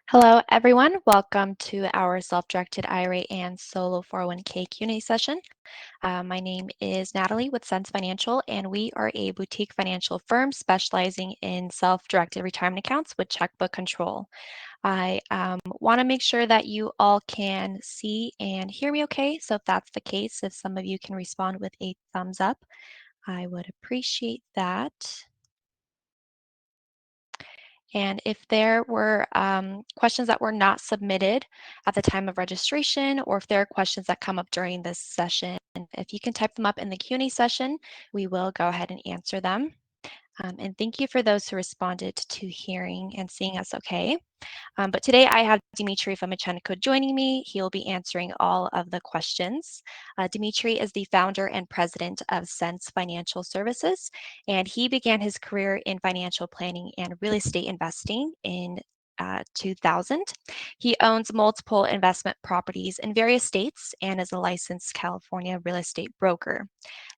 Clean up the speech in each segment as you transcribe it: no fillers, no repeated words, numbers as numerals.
Hello, everyone. Welcome to our self-directed IRA and Solo 401k Q&A session. My name is Natalie with Sense Financial, and we are a boutique financial firm specializing in self-directed retirement accounts with checkbook control. I want to make sure that you all can see and hear me okay. So if that's the case, if some of you can respond with a thumbs up, I would appreciate that. And if there were questions that were not submitted at the time of registration, or if there are questions that come up during this session, if you can type them up in the Q&A session, we will go ahead and answer them. And thank you for those who responded to hearing and seeing us okay. But today I have Dmitriy Fomichenko joining me. He'll be answering all of the questions. Dmitriy is the founder and president of Sense Financial Services, and he began his career in financial planning and real estate investing in 2000. He owns multiple investment properties in various states and is a licensed California real estate broker.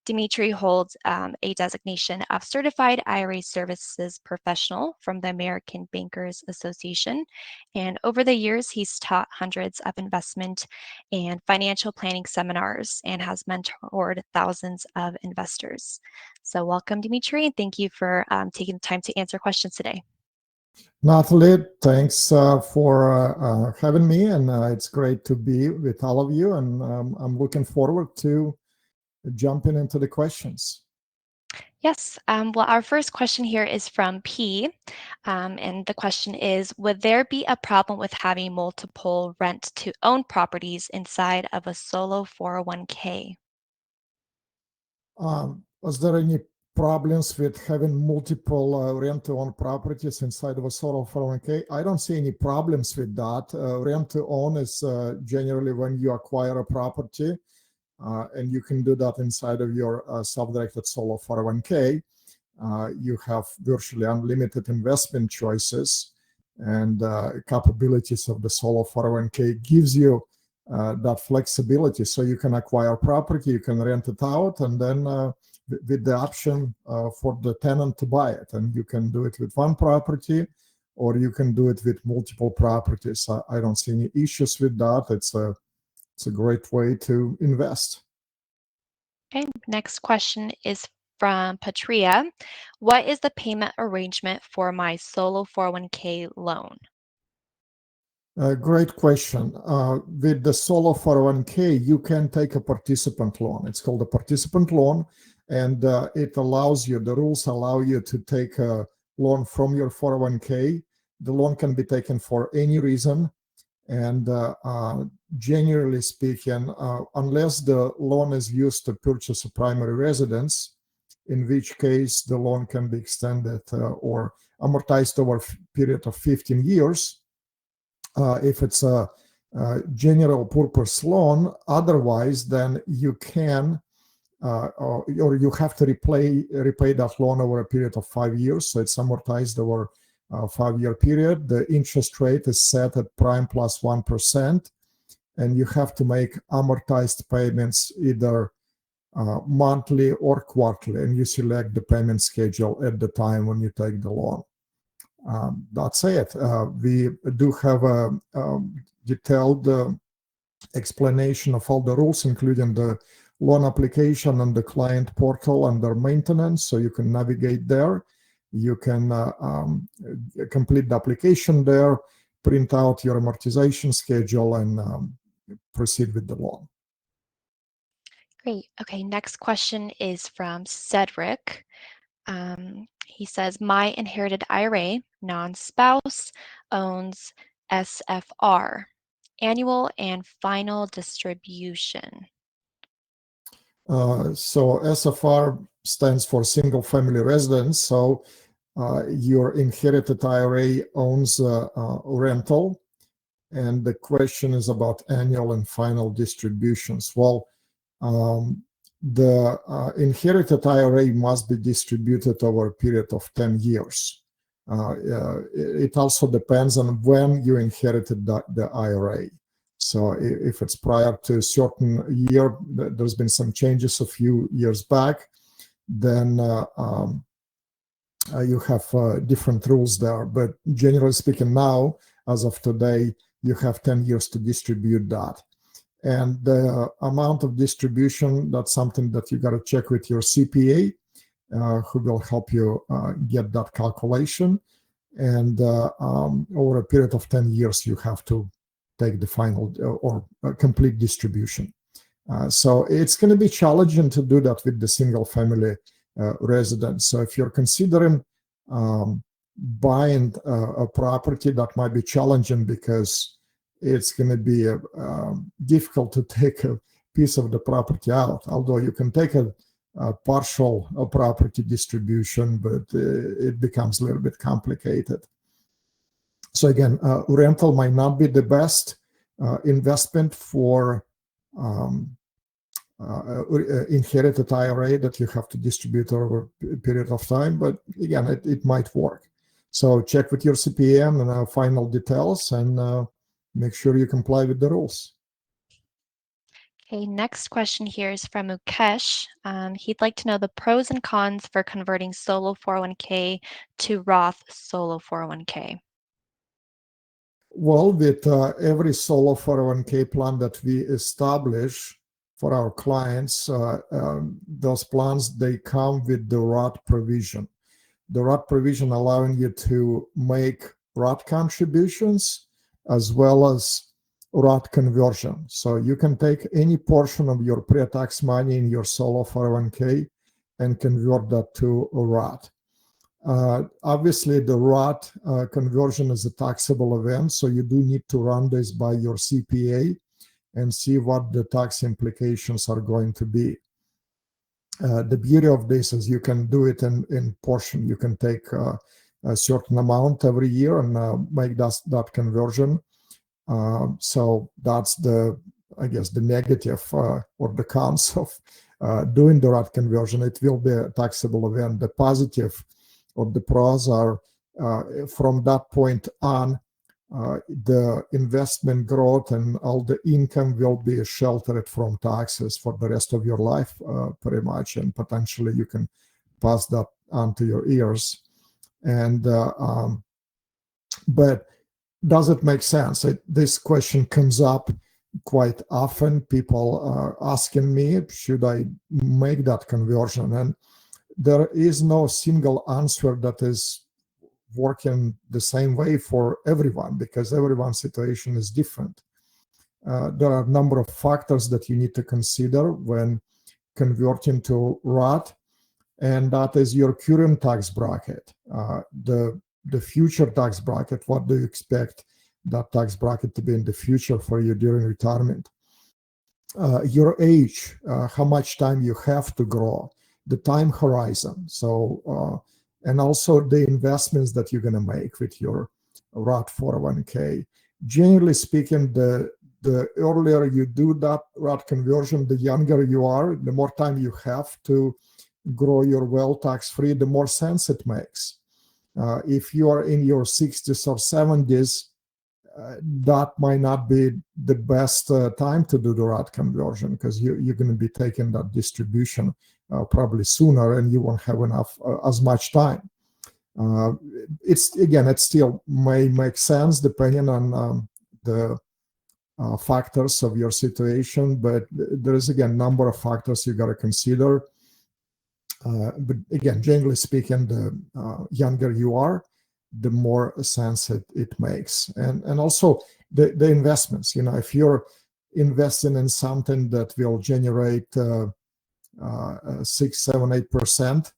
Dmitriy holds a designation of Certified IRA Services Professional from the American Bankers Association. And over the years, he's taught hundreds of investment and financial planning seminars and has mentored thousands of investors. So welcome, Dmitriy, and thank you for taking the time to answer questions today. Natalie, thanks for having me, and it's great to be with all of you, and I'm looking forward to jumping into the questions. Yes. Well, our first question here is from P. And the question is, would there be a problem with having multiple rent-to-own properties inside of a solo 401k? Was there any problems with having multiple rent-to-own properties inside of a solo 401k? I don't see any problems with that. Rent-to-own is generally when you acquire a property, and you can do that inside of your self-directed solo 401k. You have virtually unlimited investment choices, and capabilities of the solo 401k gives you that flexibility. So you can acquire property, you can rent it out, and then with the option for the tenant to buy it. And you can do it with one property, or you can do it with multiple properties. I don't see any issues with that. It's a great way to invest. Okay, next question is from Patria. What is the payment arrangement for my solo 401k loan? Great question. With the solo 401k, you can take a participant loan. It's called a participant loan, and it allows you, the rules allow you to take a loan from your 401k. The loan can be taken for any reason. And generally speaking, unless the loan is used to purchase a primary residence, in which case the loan can be extended or amortized over a period of 15 years. If it's a general purpose loan, otherwise, then you can or you have to repay that loan over a period of 5 years. So it's amortized over a 5-year period. The interest rate is set at prime plus 1%, and you have to make amortized payments either monthly or quarterly, and you select the payment schedule at the time when you take the loan. That's it. We do have a detailed explanation of all the rules, including the loan application and the client portal under maintenance, so you can navigate there. You can complete the application there, print out your amortization schedule, and proceed with the loan. Great. Okay, next question is from Cedric. He says, my inherited IRA, non-spouse, owns SFR, annual and final distribution. So SFR stands for single family residence. So your inherited IRA owns rental, and the question is about annual and final distributions. Well, the inherited IRA must be distributed over a period of 10 years. It also depends on when you inherited the IRA. So if it's prior to a certain year, there's been some changes a few years back, then you have different rules there. But generally speaking now, as of today, you have 10 years to distribute that. And the amount of distribution, that's something that you got to check with your CPA, who will help you get that calculation. And over a period of 10 years, you have to take the final or complete distribution. So it's going to be challenging to do that with the single family residence. So if you're considering buying a property, that might be challenging because it's going to be difficult to take a piece of the property out, although you can take a partial property distribution, but it becomes a little bit complicated. So again, rental might not be the best investment for inherited IRA that you have to distribute over a period of time, but again, it might work. So check with your CPA and final details, and make sure you comply with the rules. Okay, next question here is from Mukesh. He'd like to know the pros and cons for converting solo 401k to Roth solo 401k. Well, with every solo 401k plan that we establish for our clients, those plans, they come with the Roth provision. The Roth provision allowing you to make Roth contributions as well as Roth conversion. So you can take any portion of your pre-tax money in your solo 401k and convert that to a Roth. Obviously, the Roth conversion is a taxable event, so you do need to run this by your CPA and see what the tax implications are going to be. The beauty of this is you can do it in portion. You can take a certain amount every year and make that conversion. So that's I guess, the negative or the cons of doing the Roth conversion. It will be a taxable event. The positive or the pros are from that point on, the investment growth and all the income will be sheltered from taxes for the rest of your life, pretty much, and potentially you can pass that on to your heirs. And but does it make sense? This question comes up quite often. People are asking me, should I make that conversion? And there is no single answer that is working the same way for everyone, because everyone's situation is different. There are a number of factors that you need to consider when converting to Roth, and that is your current tax bracket, the future tax bracket. What do you expect that tax bracket to be in the future for you during retirement? Your age, how much time you have to grow, the time horizon. So, and also the investments that you're going to make with your Roth 401k. Generally speaking, the earlier you do that Roth conversion, the younger you are, the more time you have to grow your wealth tax-free, the more sense it makes. If you are in your 60s or 70s, that might not be the best time to do the Roth conversion, because you're going to be taking that distribution probably sooner, and you won't have enough as much time. It still may make sense depending on the factors of your situation, but there is again number of factors you got to consider. But again, generally speaking, the younger you are, the more sense it makes. And also the investments. If you're investing in something that will generate 6, 7, 8%,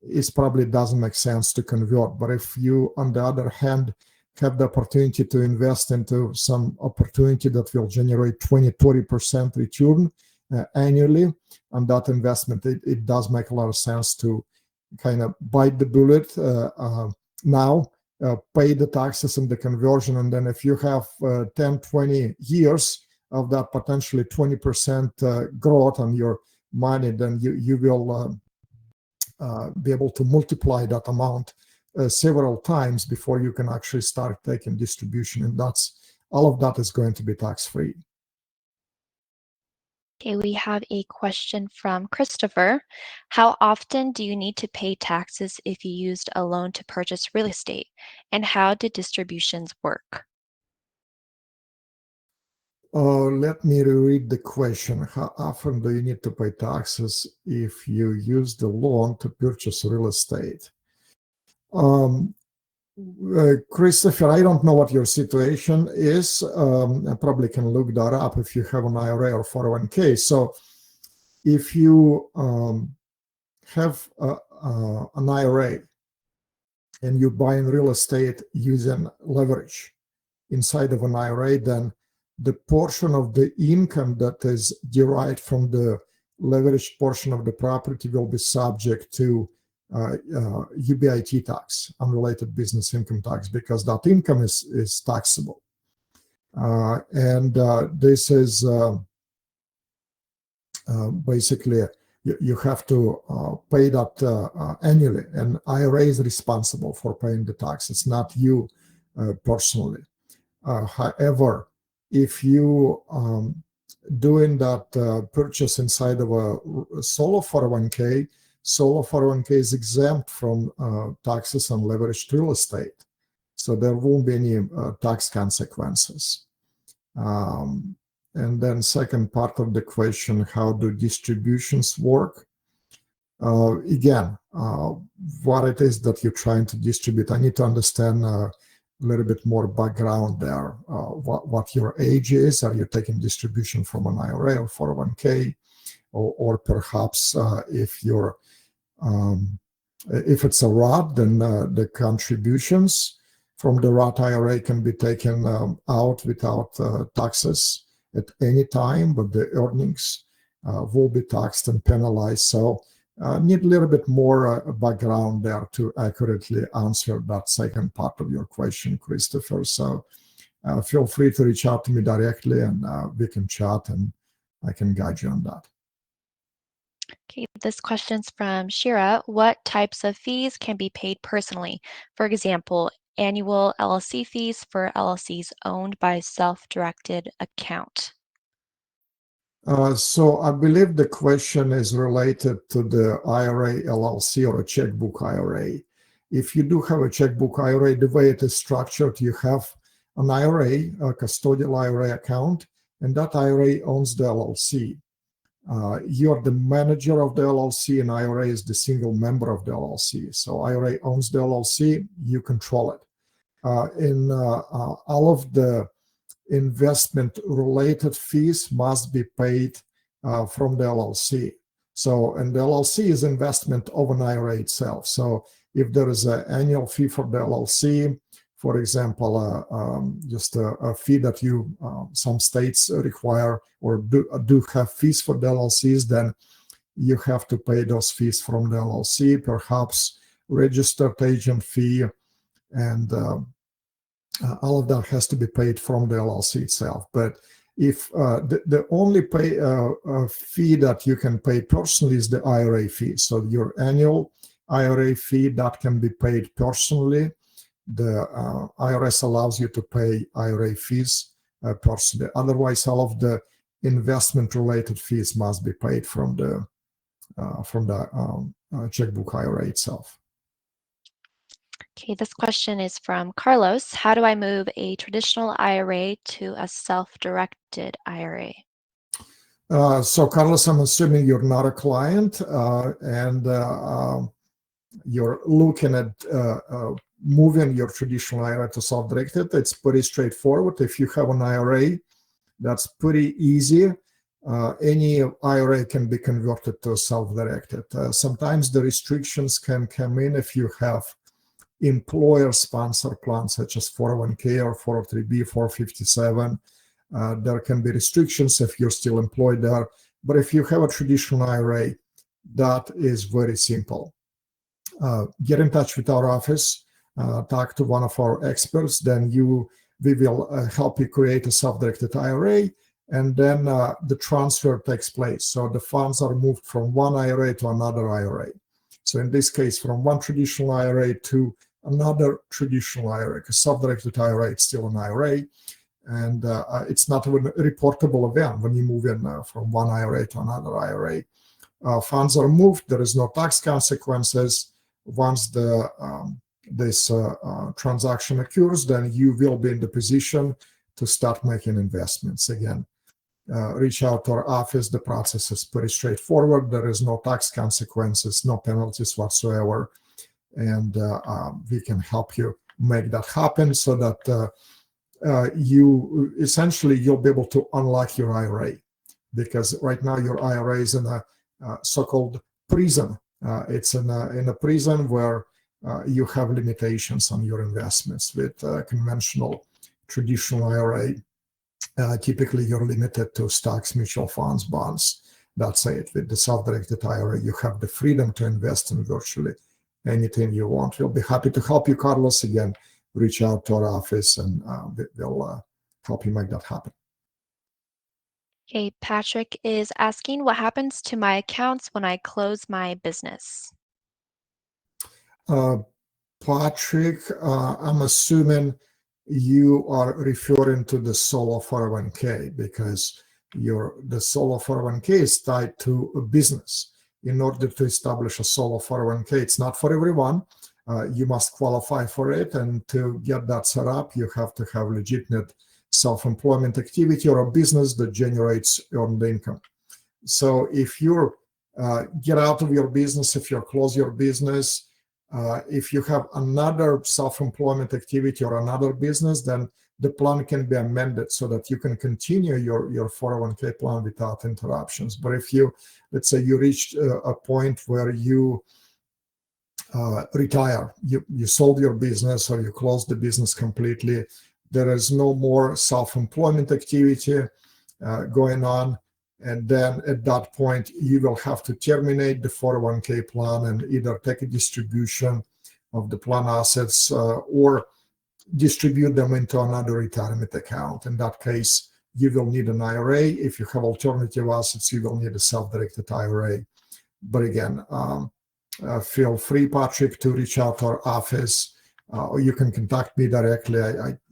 it probably doesn't make sense to convert. But if you, on the other hand, have the opportunity to invest into some opportunity that will generate 20, 30% return annually on that investment, it does make a lot of sense to kind of bite the bullet now, pay the taxes and the conversion, and then if you have 10, 20 years of that potentially 20% growth on your money, then you will be able to multiply that amount several times before you can actually start taking distribution, and all of that is going to be tax-free. Okay, we have a question from Christopher. How often do you need to pay taxes if you used a loan to purchase real estate? And how do distributions work? Let me reread the question. How often do you need to pay taxes if you use the loan to purchase real estate? Um, Christopher, I don't know what your situation is. I probably can look that up if you have an IRA or 401k. So if you have an IRA and you buy in real estate using leverage inside of an IRA, then the portion of the income that is derived from the leveraged portion of the property will be subject to UBIT tax, unrelated business income tax, because that income is taxable. This is basically you have to pay that annually, and IRA is responsible for paying the tax. It's not you personally. However, if you doing that purchase inside of a solo 401k, solo 401k is exempt from taxes on leveraged real estate. So there won't be any tax consequences. And then second part of the question, how do distributions work? Again, what it is that you're trying to distribute, I need to understand a little bit more background there. What your age is? Are you taking distribution from an IRA or 401k? Or perhaps if it's a Roth, then the contributions from the Roth IRA can be taken out without taxes at any time, but the earnings will be taxed and penalized. So need a little bit more background there to accurately answer that second part of your question, Christopher. So feel free to reach out to me directly, and we can chat and I can guide you on that. Okay, this question's from Shira. What types of fees can be paid personally? For example, annual LLC fees for LLCs owned by self-directed account. So I believe the question is related to the IRA LLC or a checkbook IRA. If you do have a checkbook IRA, the way it is structured, you have an IRA, a custodial IRA account, and that IRA owns the LLC. You're the manager of the LLC, and IRA is the single member of the LLC. So IRA owns the LLC, you control it. All of the investment related fees must be paid from the LLC. So, and the LLC is investment of an IRA itself. So if there is an annual fee for the LLC, for example, just a fee that some states require or do have fees for the LLCs, then you have to pay those fees from the LLC, perhaps registered agent fee, and all of that has to be paid from the LLC itself. But if the only fee that you can pay personally is the IRA fee. So your annual IRA fee that can be paid personally. The IRS allows you to pay IRA fees personally. Otherwise, all of the investment-related fees must be paid from the checkbook IRA itself. Okay, this question is from Carlos. How do I move a traditional IRA to a self-directed IRA? So, Carlos, I'm assuming you're not a client and you're looking at moving your traditional IRA to self-directed. It's pretty straightforward. If you have an IRA, that's pretty easy. Any IRA can be converted to self-directed. Sometimes the restrictions can come in if you have employer-sponsored plans such as 401k or 403b, 457. There can be restrictions if you're still employed there. But if you have a traditional IRA, that is very simple. Get in touch with our office, talk to one of our experts, then we will help you create a self-directed IRA, and then the transfer takes place. So the funds are moved from one IRA to another IRA. So in this case, from one traditional IRA to another traditional IRA, because self-directed IRA is still an IRA. And it's not even a reportable event when you move in from one IRA to another IRA. Funds are moved, there is no tax consequences. Once this transaction occurs, then you will be in the position to start making investments again. Reach out to our office. The process is pretty straightforward. There is no tax consequences, no penalties whatsoever, and we can help you make that happen so that you'll be able to unlock your IRA, because right now your IRA is in a so-called prison. It's in a prison where you have limitations on your investments. With conventional, traditional IRA, typically you're limited to stocks, mutual funds, bonds. That's it. With the self-directed IRA, you have the freedom to invest in virtually anything you want. We'll be happy to help you, Carlos. Again, reach out to our office and we'll help you make that happen. Okay, Patrick is asking, what happens to my accounts when I close my business? Patrick, I'm assuming you are referring to the Solo 401k, because the Solo 401k is tied to a business. In order to establish a Solo 401k, it's not for everyone. You must qualify for it, and to get that set up, you have to have legitimate self-employment activity or a business that generates earned income. So if you get out of your business, if you close your business, if you have another self-employment activity or another business, then the plan can be amended so that you can continue your 401k plan without interruptions. But if let's say you reached a point where you retire, you sold your business or you closed the business completely, there is no more self-employment activity going on. And then at that point, you will have to terminate the 401k plan and either take a distribution of the plan assets or distribute them into another retirement account. In that case, you will need an IRA. If you have alternative assets, you will need a self-directed IRA. But again, feel free, Patrick, to reach out to our office, or you can contact me directly.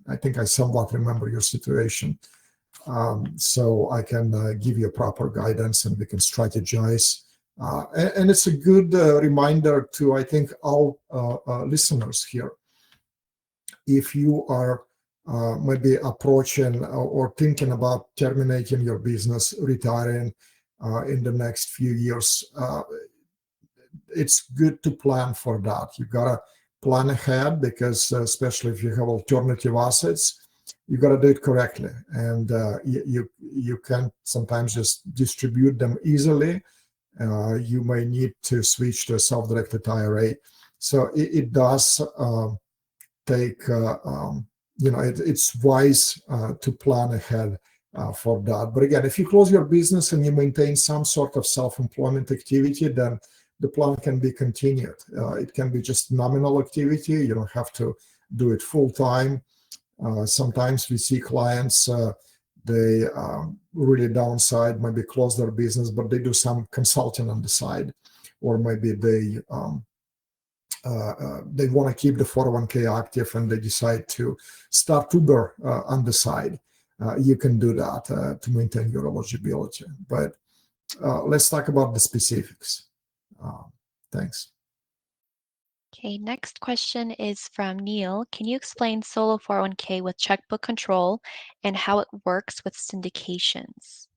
I think I somewhat remember your situation. So I can give you proper guidance and we can strategize. And it's a good reminder to, I think, all listeners here. If you are maybe approaching or thinking about terminating your business, retiring in the next few years, it's good to plan for that. You gotta plan ahead, because especially if you have alternative assets, you got to do it correctly, and you can't sometimes just distribute them easily. You may need to switch to a self-directed IRA. So it does take, it's wise to plan ahead for that. But again, if you close your business and you maintain some sort of self-employment activity, then the plan can be continued. It can be just nominal activity. You don't have to do it full time. Sometimes we see clients, they really downside, maybe close their business, but they do some consulting on the side, or maybe they want to keep the 401k active and they decide to start Uber on the side. You can do that to maintain your eligibility. But let's talk about the specifics. Thanks. Okay, next question is from Neil. Can you explain Solo 401k with checkbook control and how it works with syndications?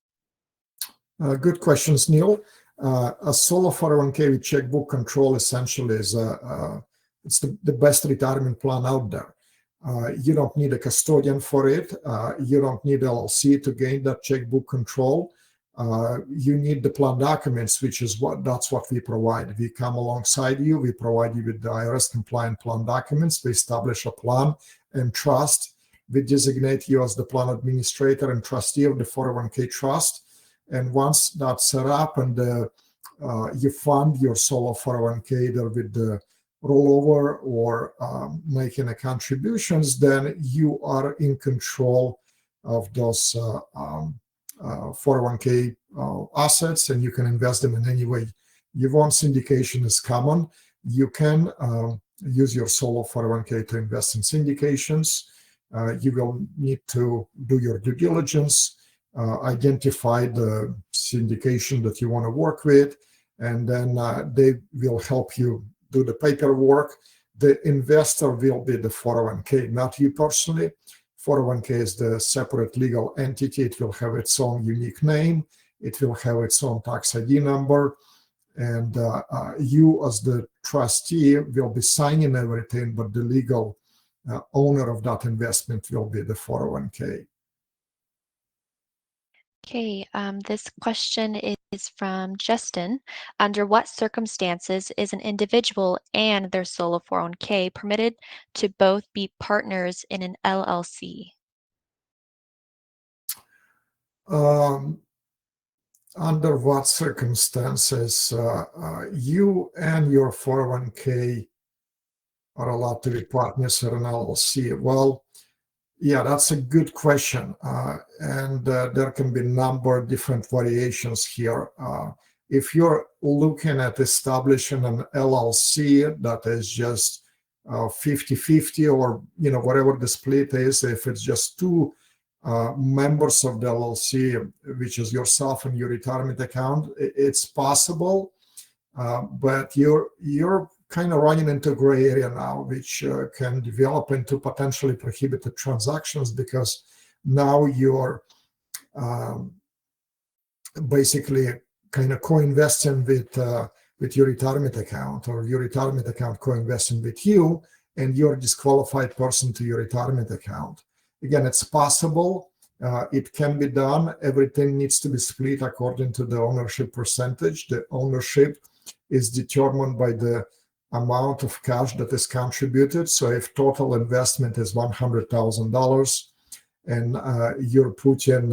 Good questions, Neil. A Solo 401k with checkbook control essentially is it's the best retirement plan out there. You don't need a custodian for it. You don't need LLC to gain that checkbook control. You need the plan documents, that's what we provide. We come alongside you. We provide you with the IRS compliant plan documents. We establish a plan and trust. We designate you as the plan administrator and trustee of the 401k trust. And once that's set up and you fund your Solo 401k either with the rollover or making a contributions, then you are in control of those 401k assets, and you can invest them in any way you want. Syndication is common. You can use your Solo 401k to invest in syndications. You will need to do your due diligence, identify the syndication that you want to work with, and then they will help you do the paperwork. The investor will be the 401k, not you personally. 401k is the separate legal entity. It will have its own unique name. It will have its own tax ID number. And you as the trustee will be signing everything, but the legal owner of that investment will be the 401k. Okay, this question is from Justin. Under what circumstances is an individual and their solo 401k permitted to both be partners in an LLC? Under what circumstances you and your 401k are allowed to be partners in an LLC? Well, yeah, that's a good question. And there can be a number of different variations here. If you're looking at establishing an LLC that is just 50-50 or, whatever the split is, if it's just two members of the LLC, which is yourself and your retirement account, it's possible, but you're kind of running into a gray area now, which can develop into potentially prohibited transactions, because now you're basically kind of co-investing with your retirement account, or your retirement account co-investing with you, and you're a disqualified person to your retirement account. Again, it's possible. It can be done. Everything needs to be split according to the ownership percentage. The ownership is determined by the amount of cash that is contributed. So if total investment is $100,000 and you're putting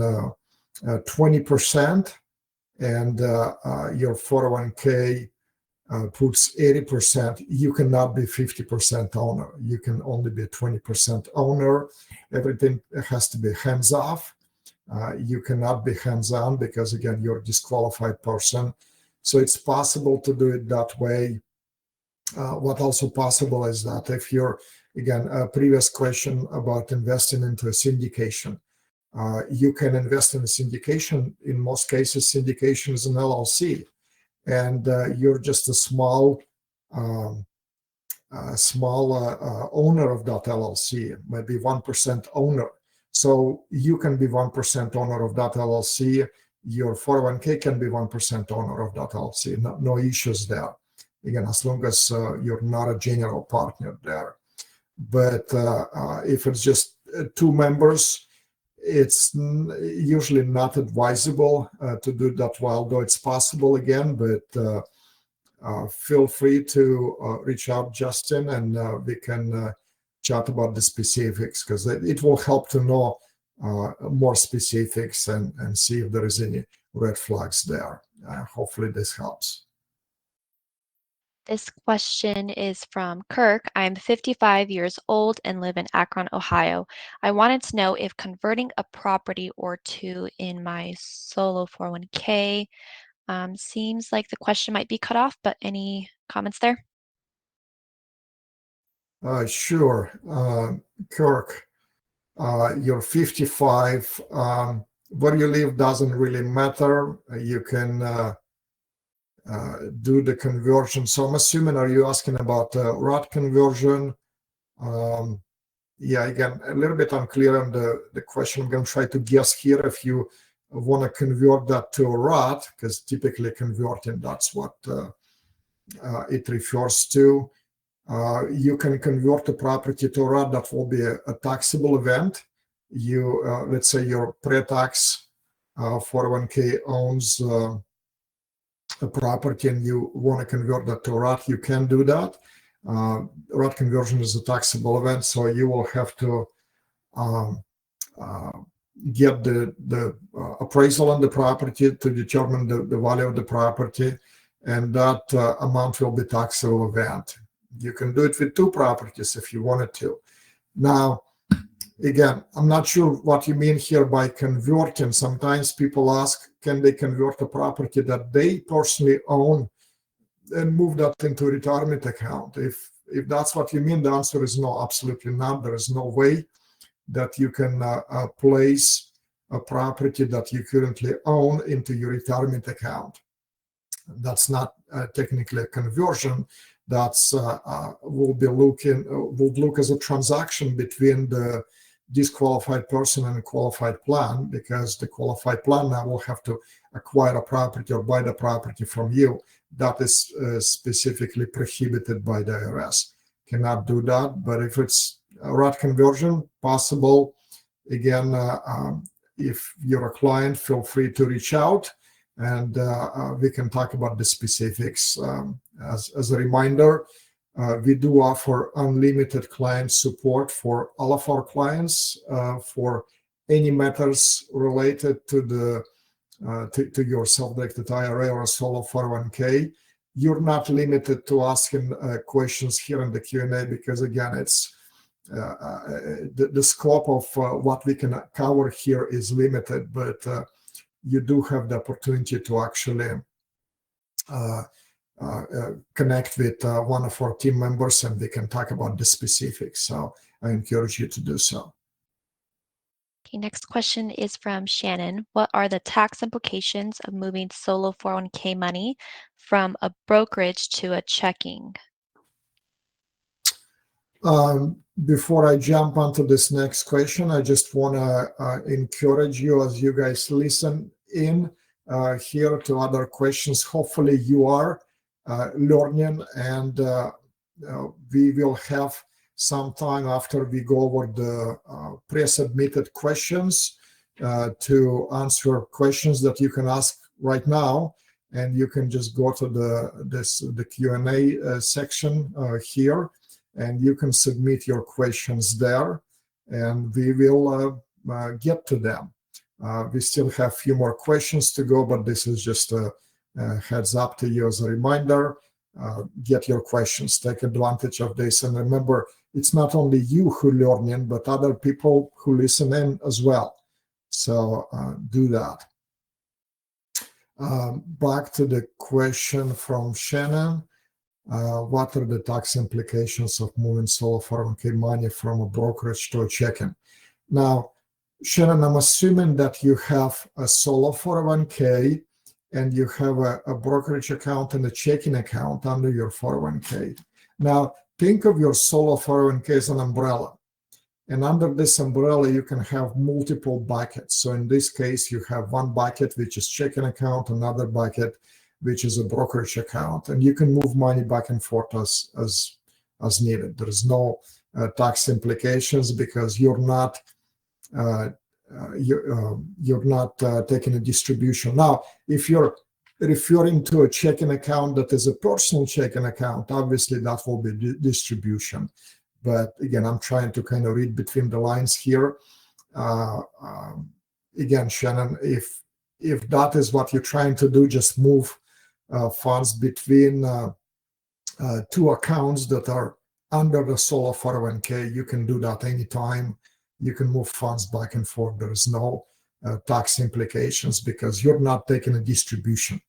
20%, and your 401k puts 80%, you cannot be 50% owner. You can only be 20% owner. Everything has to be hands off. You cannot be hands on, because again, you're a disqualified person. So it's possible to do it that way. What also possible is that if you're, again, a previous question about investing into a syndication, you can invest in a syndication. In most cases, syndication is an LLC, and you're just a small owner of that LLC, maybe 1% owner. So you can be 1% owner of that LLC. Your 401k can be 1% owner of that LLC. No issues there. Again, as long as you're not a general partner there. But if it's just two members, it's usually not advisable to do that, although it's possible again. But feel free to reach out, Justin, and we can chat about the specifics, because it will help to know more specifics and see if there is any red flags there. Hopefully this helps. This question is from Kirk. I'm 55 years old and live in Akron, Ohio. I wanted to know if converting a property or two in my solo 401k, seems like the question might be cut off, but any comments there? Sure. Kirk, you're 55. Where you live doesn't really matter. You can do the conversion. So I'm assuming, are you asking about Roth conversion? Yeah, again, a little bit unclear on the question. I'm going to try to guess here if you want to convert that to a Roth, because typically converting, that's what it refers to. You can convert the property to a Roth. That will be a taxable event. You, let's say your pre-tax 401k owns a property and you want to convert that to a Roth, you can do that. Roth conversion is a taxable event, so you will have to get the appraisal on the property to determine the value of the property, and that amount will be taxable event. You can do it with two properties if you wanted to. Now, again, I'm not sure what you mean here by converting. Sometimes people ask, can they convert a property that they personally own and move that into a retirement account? If that's what you mean, the answer is no, absolutely not. There is no way. that you can place a property that you currently own into your retirement account. That's not technically a conversion. That's would look as a transaction between the disqualified person and a qualified plan, because the qualified plan now will have to acquire a property or buy the property from you. That is specifically prohibited by the IRS. Cannot do that. But if it's a ROT conversion, possible. Again, if you're a client, feel free to reach out, and we can talk about the specifics. As a reminder, we do offer unlimited client support for all of our clients for any matters related to the to your self-directed IRA or a solo 401k. You're not limited to asking questions here in the Q&A, because again, it's the scope of what we can cover here is limited, but you do have the opportunity to actually connect with one of our team members, and we can talk about the specifics. So I encourage you to do so. Okay, next question is from Shannon. What are the tax implications of moving solo 401k money from a brokerage to a checking? Before I jump onto this next question, I just want to encourage you, as you guys listen in here to other questions. Hopefully you are learning, and we will have some time after we go over the pre-submitted questions to answer questions that you can ask right now, and you can just go to the Q&A section here, and you can submit your questions there, and we will get to them. We still have a few more questions to go, but this is just a heads up to you as a reminder. Get your questions, take advantage of this, and remember, it's not only you who learn in, but other people who listen in as well. So do that. Back to the question from Shannon. What are the tax implications of moving solo 401k money from a brokerage to a checking? Now, Shannon, I'm assuming that you have a solo 401k and you have a brokerage account and a checking account under your 401k. Now, think of your solo 401k as an umbrella. And under this umbrella, you can have multiple buckets. So in this case, you have one bucket, which is checking account, another bucket, which is a brokerage account. And you can move money back and forth as needed. There is no tax implications, because you're not taking a distribution. Now, if you're referring to a checking account that is a personal checking account, obviously that will be distribution. But again, I'm trying to kind of read between the lines here. Again, Shannon, if that is what you're trying to do, just move funds between two accounts that are under the solo 401k. You can do that anytime. You can move funds back and forth. There is no tax implications, because you're not taking a distribution.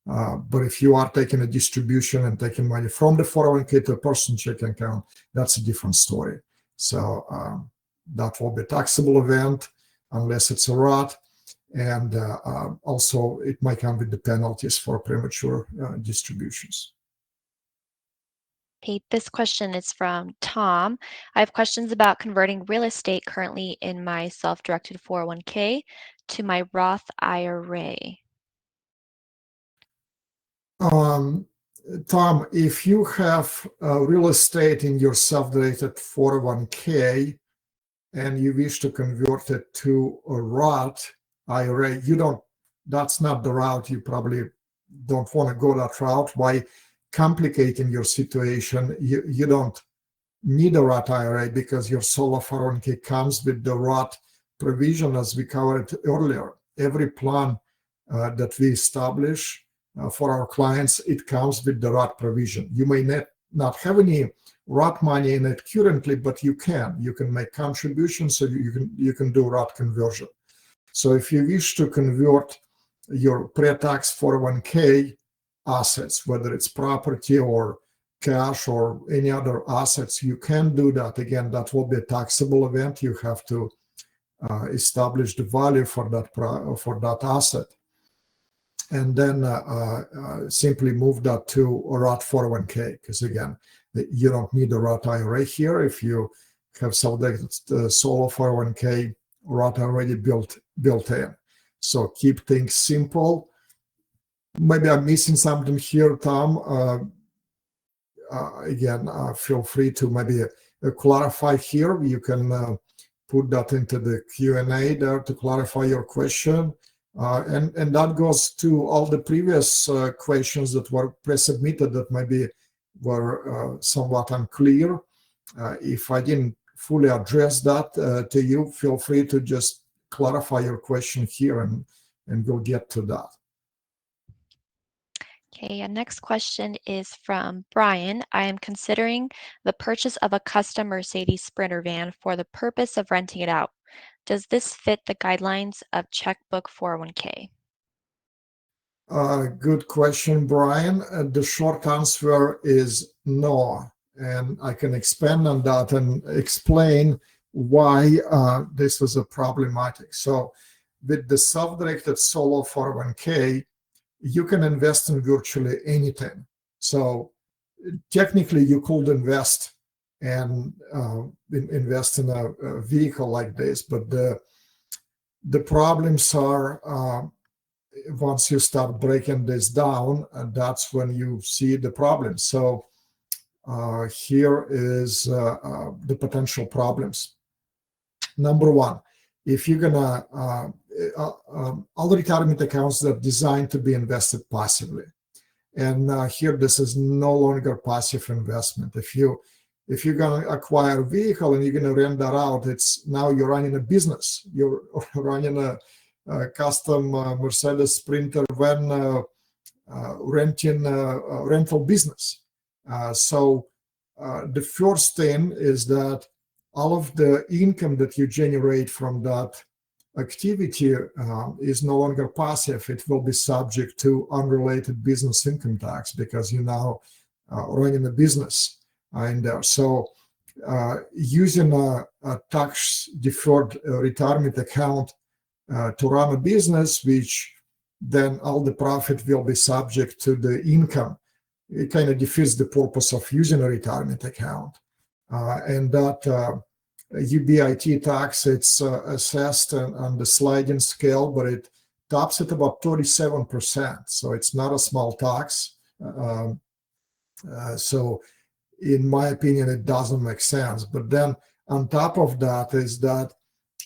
But if you are taking a distribution and taking money from the 401k to a personal checking account, that's a different story. So that will be a taxable event unless it's a ROT. And also it might come with the penalties for premature distributions. Okay, this question is from Tom. I have questions about converting real estate currently in my self-directed 401k to my Roth IRA. Tom, if you have real estate in your self-directed 401k and you wish to convert it to a Roth IRA, that's not the route. You probably don't want to go that route. Why complicating your situation? You don't need a Roth IRA, because your solo 401k comes with the Roth provision, as we covered earlier. Every plan that we establish for our clients, it comes with the Roth provision. You may not have any Roth money in it currently, but you can make contributions, so you can do Roth conversion. So if you wish to convert your pre-tax 401k assets, whether it's property or cash or any other assets, you can do that. Again, that will be a taxable event. You have to establish the value for that asset, and then simply move that to a Roth 401k, because again, you don't need a Roth IRA here. If you have selected the Solo 401k, Roth already built in. So keep things simple. Maybe I'm missing something here, Tom. Again, feel free to maybe clarify here. You can put that into the Q&A there to clarify your question. And that goes to all the previous questions that were pre-submitted that maybe were somewhat unclear. If I didn't fully address that to you, feel free to just clarify your question here, and we'll get to that. Okay, and next question is from Brian. I am considering the purchase of a custom Mercedes Sprinter van for the purpose of renting it out. Does this fit the guidelines of checkbook 401k? Good question, Brian. The short answer is no. And I can expand on that and explain why this is a problematic. So with the self-directed solo 401k, you can invest in virtually anything. So technically you could invest and invest in a vehicle like this, but the problems are once you start breaking this down, that's when you see the problem. So here is the potential problems. Number one, if you're gonna all retirement accounts that are designed to be invested passively, and here this is no longer passive investment. If you're gonna acquire a vehicle and you're gonna rent that out, it's now you're running a business. You're running a custom Mercedes Sprinter van renting rental business. So the first thing is that all of the income that you generate from that activity is no longer passive. It will be subject to unrelated business income tax because you're now running a business in there. So using a tax-deferred retirement account to run a business, which then all the profit will be subject to the income, it kind of defeats the purpose of using a retirement account. And that UBIT tax, it's assessed on the sliding scale, but it tops at about 37%. So it's not a small tax. So in my opinion, it doesn't make sense. But then on top of that is that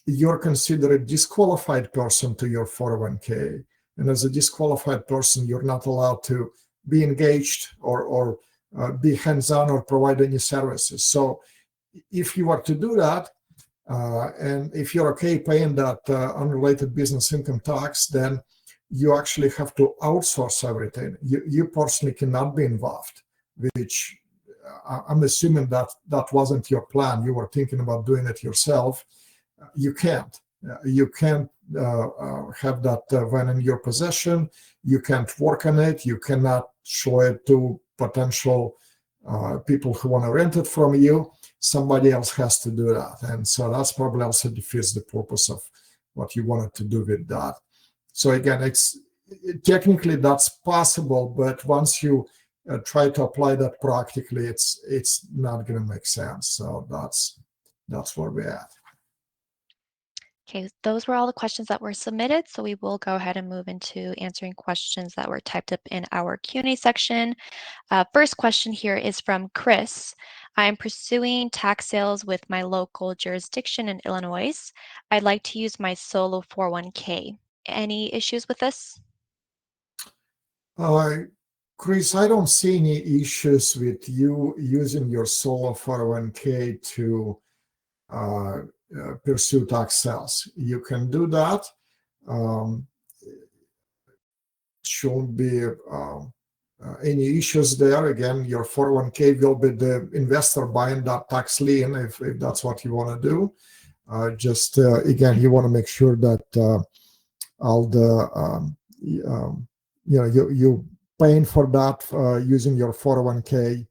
you're considered a disqualified person to your 401k. And as a disqualified person, you're not allowed to be engaged or be hands-on or provide any services. So if you are to do that, and if you're okay paying that unrelated business income tax, then you actually have to outsource everything. You personally cannot be involved, which I'm assuming that wasn't your plan. You were thinking about doing it yourself. You can't. You can't have that van in your possession. You can't work on it. You cannot show it to potential people who want to rent it from you. Somebody else has to do that. And so that's probably also defeats the purpose of what you wanted to do with that. So again, it's technically that's possible, but once you try to apply that practically, it's not going to make sense. So that's where we're at. Okay, those were all the questions that were submitted, so we will go ahead and move into answering questions that were typed up in our Q&A section. First question here is from Chris. I am pursuing tax sales with my local jurisdiction in Illinois. I'd like to use my solo 401k. Any issues with this? Chris, I don't see any issues with you using your solo 401k to pursue tax sales. You can do that. Shouldn't be any issues there. Again, your 401k will be the investor buying that tax lien if that's what you want to do. Again, you want to make sure that all the you paying for that using your 401k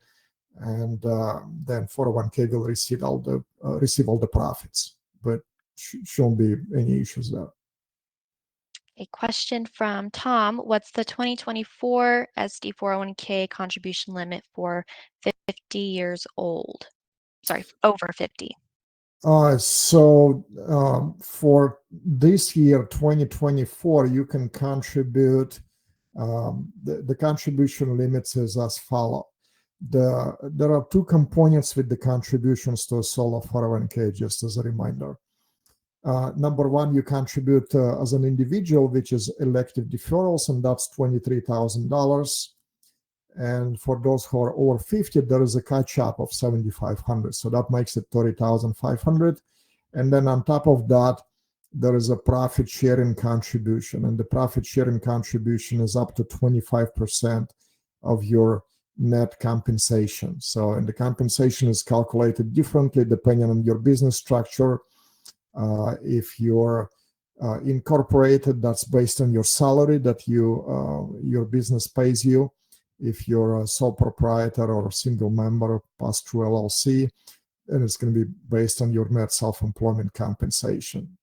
and then 401k will receive all the profits, but shouldn't be any issues there. A question from Tom, what's the 2024 SD 401k contribution limit for 50 years old? Sorry, over 50. So for this year, 2024, you can contribute. The contribution limits is as follow. There are two components with the contributions to a solo 401k, just as a reminder. Number one, you contribute as an individual, which is elective deferrals, and that's $23,000. And for those who are over 50, there is a catch-up of $7,500. So that makes it $30,500. And then on top of that, there is a profit sharing contribution. And the profit sharing contribution is up to 25% of your net compensation. So, and the compensation is calculated differently depending on your business structure. If you're incorporated, that's based on your salary that your business pays you. If you're a sole proprietor or a single member passed through LLC, then it's going to be based on your net self-employment compensation.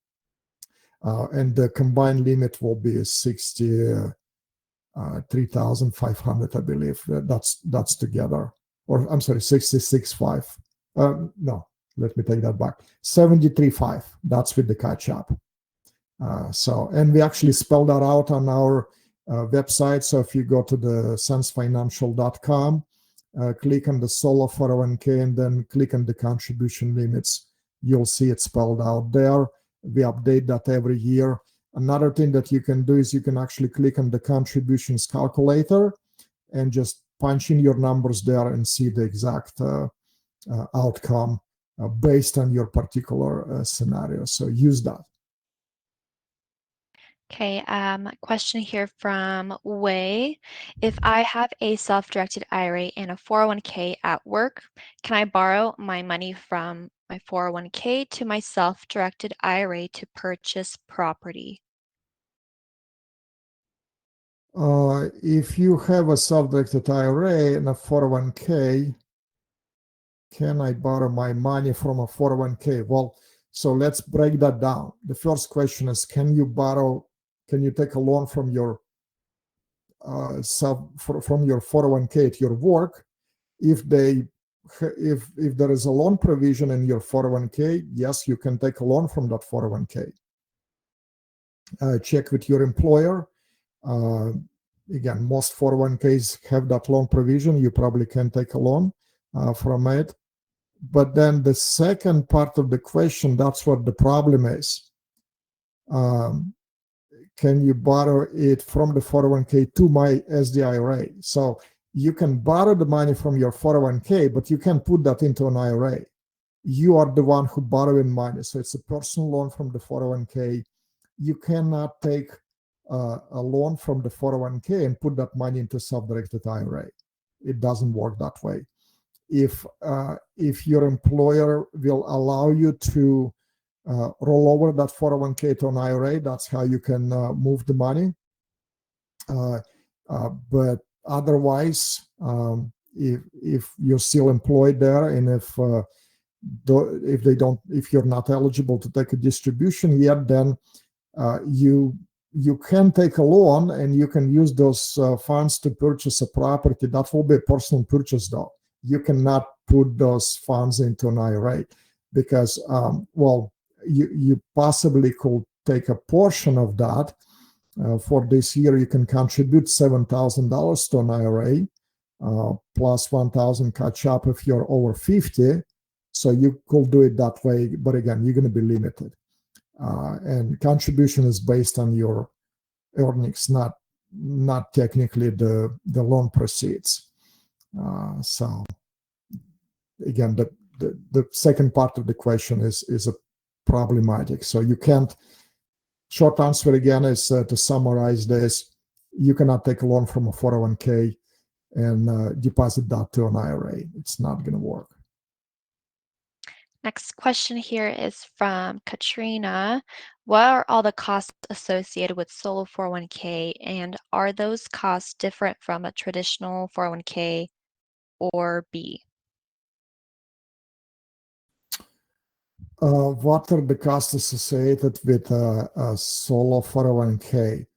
And the combined limit will be 63,500, I believe. That's together. Or I'm sorry, 66.5. No, let me take that back. 73.5. That's with the catch-up. And we actually spelled that out on our website. So if you go to the SenseFinancial.com, click on the Solo 401k, and then click on the contribution limits, you'll see it spelled out there. We update that every year. Another thing that you can do is you can actually click on the contributions calculator and just punch in your numbers there and see the exact outcome based on your particular scenario. So use that. Okay, question here from Wei. If I have a self-directed IRA and a 401k at work, can I borrow my money from my 401k to my self-directed IRA to purchase property? If you have a self-directed IRA and a 401k, can I borrow my money from a 401k? Well, so let's break that down. The first question is, can you take a loan from your from your 401k at your work? If there is a loan provision in your 401k, yes, you can take a loan from that 401k. Check with your employer. Again, most 401ks have that loan provision. You probably can take a loan from it. But then the second part of the question, that's what the problem is. Can you borrow it from the 401k to my SD IRA? So you can borrow the money from your 401k, but you can't put that into an IRA. You are the one who borrowing money. So it's a personal loan from the 401k. You cannot take a loan from the 401k and put that money into self-directed IRA. It doesn't work that way. If your employer will allow you to roll over that 401k to an IRA, that's how you can move the money. But otherwise, if you're still employed there, and if you're not eligible to take a distribution yet, then you can take a loan and you can use those funds to purchase a property. That will be a personal purchase, though. You cannot put those funds into an IRA because, you possibly could take a portion of that. For this year, you can contribute $7,000 to an IRA, plus $1,000 catch up if you're over 50. So you could do it that way, but again, you're going to be limited. And contribution is based on your earnings, not technically the loan proceeds. So again, the second part of the question is a problematic. So you can't. Short answer again is to summarize this: you cannot take a loan from a 401k and deposit that to an IRA. It's not going to work. Next question here is from Katrina. What are all the costs associated with solo 401k, and are those costs different from a traditional 401k or B? What are the costs associated with a solo 401k?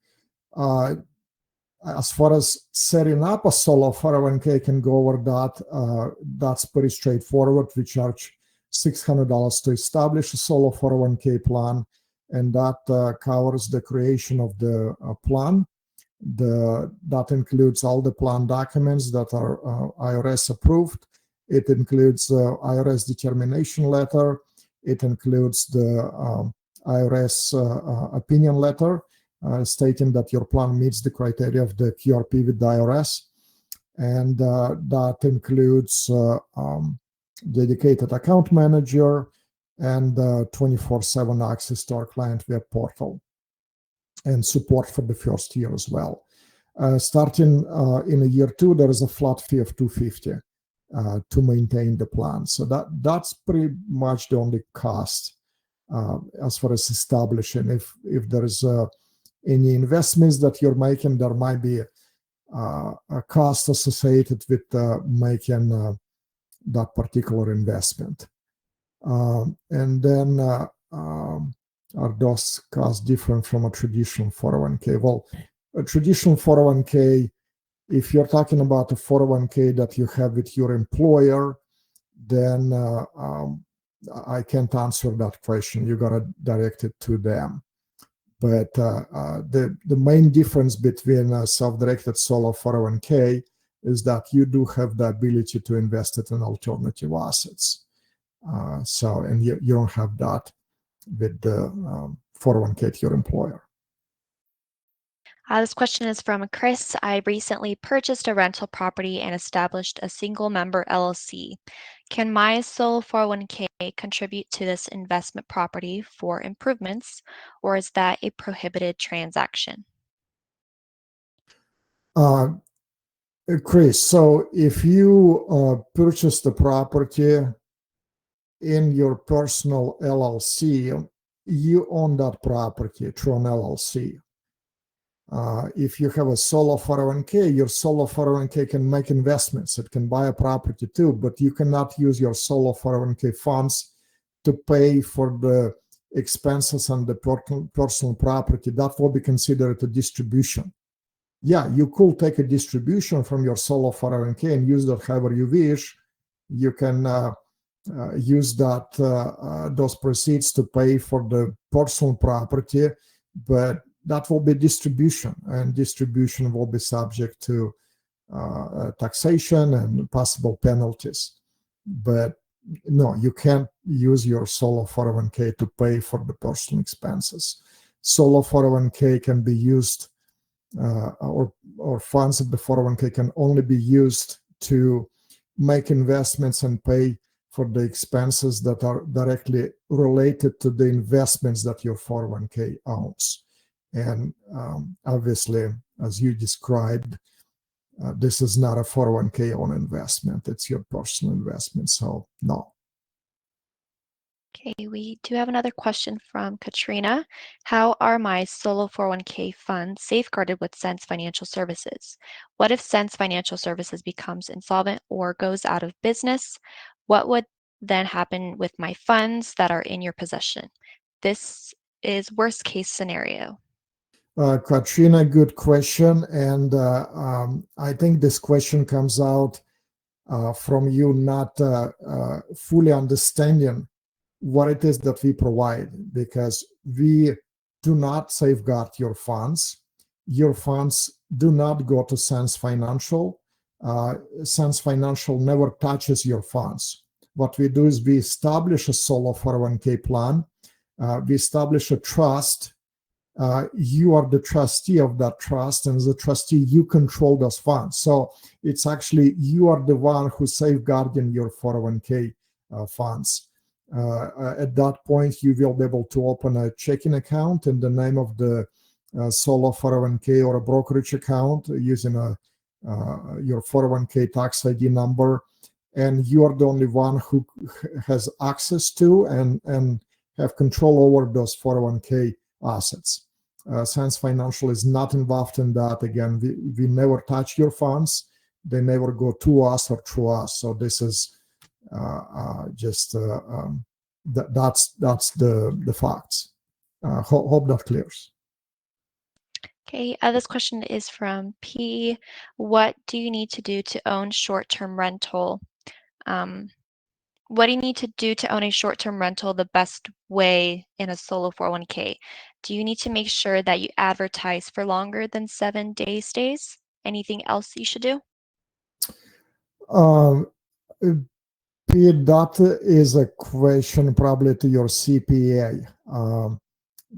As far as setting up a solo 401k can go over that, that's pretty straightforward. We charge $600 to establish a solo 401k plan, and that covers the creation of the plan. That includes all the plan documents that are IRS approved. It includes the IRS determination letter. It includes the IRS opinion letter stating that your plan meets the criteria of the QRP with the IRS. And that includes dedicated account manager and 24/7 access to our client web portal and support for the first year as well. Starting in a year 2, there is a flat fee of $250 to maintain the plan. So that's pretty much the only cost as far as establishing. If there is any investments that you're making, there might be a cost associated with making that particular investment. And then are those costs different from a traditional 401k? Well, a traditional 401k, if you're talking about a 401k that you have with your employer, then I can't answer that question. You got to direct it to them. But the main difference between a self-directed solo 401k is that you do have the ability to invest it in alternative assets. And you don't have that with the 401k at your employer. This question is from Chris. I recently purchased a rental property and established a single member LLC. Can my solo 401k contribute to this investment property for improvements, or is that a prohibited transaction? Chris, so if you purchase the property in your personal LLC, you own that property through an LLC. If you have a solo 401k, your solo 401k can make investments. It can buy a property too, but you cannot use your solo 401k funds to pay for the expenses on the personal property. That will be considered a distribution. Yeah, you could take a distribution from your solo 401k and use that however you wish. You can use that those proceeds to pay for the personal property, but that will be distribution, and distribution will be subject to taxation and possible penalties. But no, you can't use your solo 401k to pay for the personal expenses. Solo 401k can be used, or funds of the 401k can only be used to make investments and pay for the expenses that are directly related to the investments that your 401k owns. And obviously, as you described, this is not a 401k own investment. It's your personal investment. So, no. Okay, we do have another question from Katrina. How are my solo 401k funds safeguarded with Sense Financial Services? What if Sense Financial Services becomes insolvent or goes out of business? What would then happen with my funds that are in your possession? This is worst case scenario. Katrina, good question. And I think this question comes out from you not fully understanding what it is that we provide, because we do not safeguard your funds. Your funds do not go to Sense Financial. Sense Financial never touches your funds. What we do is we establish a solo 401k plan. We establish a trust. You are the trustee of that trust, and as a trustee, you control those funds. So it's actually you are the one who's safeguarding your 401k funds. At that point, you will be able to open a checking account in the name of the solo 401k or a brokerage account using your 401k tax ID number, and you are the only one who has access to and have control over those 401k assets. Sense Financial is not involved in that. Again, we never touch your funds. They never go to us or through us. So this is just that's the facts. Hope that clears. Okay, this question is from P. What do you need to do to own short-term rental? What do you need to do to own a short-term rental the best way in a solo 401k? Do you need to make sure that you advertise for longer than 7-day stays? Anything else you should do? Um, Pete, that is a question probably to your CPA.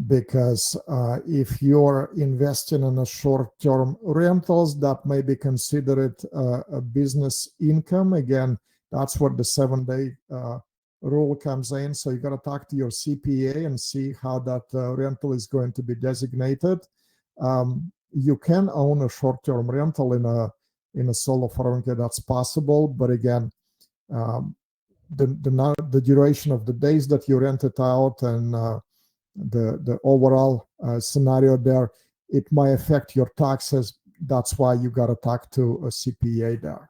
Because if you're investing in a short-term rentals, that may be considered a business income. Again, that's where the 7-day rule comes in. So you got to talk to your CPA and see how that rental is going to be designated. You can own a short-term rental in a solo 401k. That's possible, but again, the duration of the days that you rent it out and the overall scenario there, it might affect your taxes. That's why you got to talk to a CPA there.